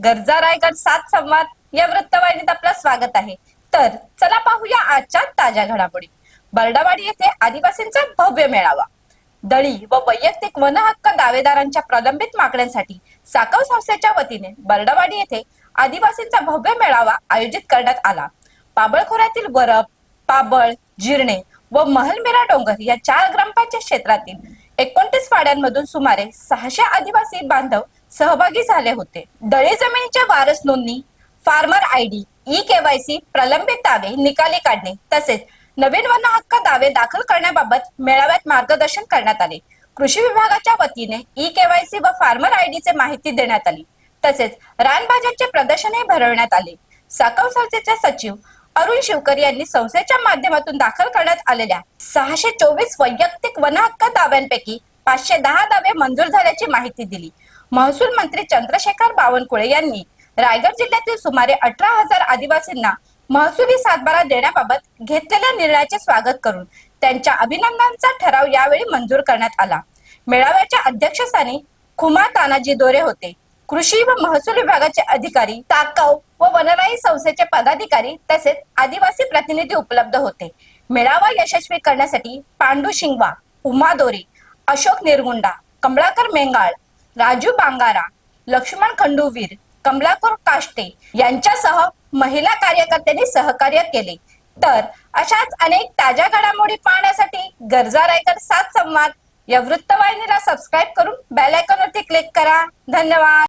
गरजा रायगड 7 संवाद या वृत्तवाहिनीत आपलं स्वागत आहे। तर चला पाहूया आजच्या ताज्या घडामोडी। बर्डवाडी येथे आदिवासींचा भव्य मेळावा। दळी व वैयक्तिक वन हक्क दावेदारांच्या प्रलंबित मागण्यांसाठी साकव संस्थेच्या वतीने बर्डवाडी येथे आदिवासींचा भव्य मेळावा आयोजित करण्यात आला। पाबळ खोऱ्यातील वरप, पाबळ, जिरणे व महलमेरा डोंगर या 4 ग्रामपंचायत क्षेत्रातील 29 पाड्यांमधून सुमारे 600 आदिवासी बांधव सहभागी झाले होते। दळी जमिनीच्या वारस नोंदणी, फार्मर आयडी, ई-केवायसी, प्रलंबित दावे निकाली काढणे तसेच नवीन वन हक्क दावे दाखल करण्याबाबत मेळाव्यात मार्गदर्शन करण्यात आले। कृषी विभागाच्या वतीने ई-केवायसी व फार्मर आयडीचे माहिती देण्यात आली। तसेच रानभाज्यांचे प्रदर्शनही भरवण्यात आले। साकव संस्थेचे सचिव अरुण शिवकर यांनी संस्थेच्या माध्यमातून दाखल करण्यात आलेल्या 624 वैयक्तिक वन हक्क दाव्यांपैकी 510 दावे मंजूर झाल्याची माहिती दिली। महसूल मंत्री चंद्रशेखर बावनकुळे यांनी रायगड जिल्ह्यातील सुमारे 18,000 आदिवासींना महसुली सातबारा देण्याबाबत घेतलेल्या निर्णयाचे स्वागत करून त्यांच्या अभिनंदनाचा ठराव यावेळी मंजूर करण्यात आला। मेळाव्याच्या अध्यक्षस्थानी खुमा तानाजी दोरे होते। कृषी व महसूल विभागाचे अधिकारी, ताकव व वनराई संस्थेचे पदाधिकारी तसेच आदिवासी प्रतिनिधी उपलब्ध होते। मेळावा यशस्वी करण्यासाठी पांडू शिंगवा, उमा दोरे, अशोक निरगुंडा, कमलाकर मेंगाळ, राजू बांगारा, लक्ष्मण खंडूवीर, कमलाकर काष्टे यांच्यासह महिला कार्यकर्त्यांनी सहकार्य केले। तर अशाच अनेक ताज्या घडामोडी पाहण्यासाठी गरजा रायगड 7 संवाद या वृत्तवाहिनीला सबस्क्राईब करून बेल आयकॉनवरती क्लिक करा। धन्यवाद।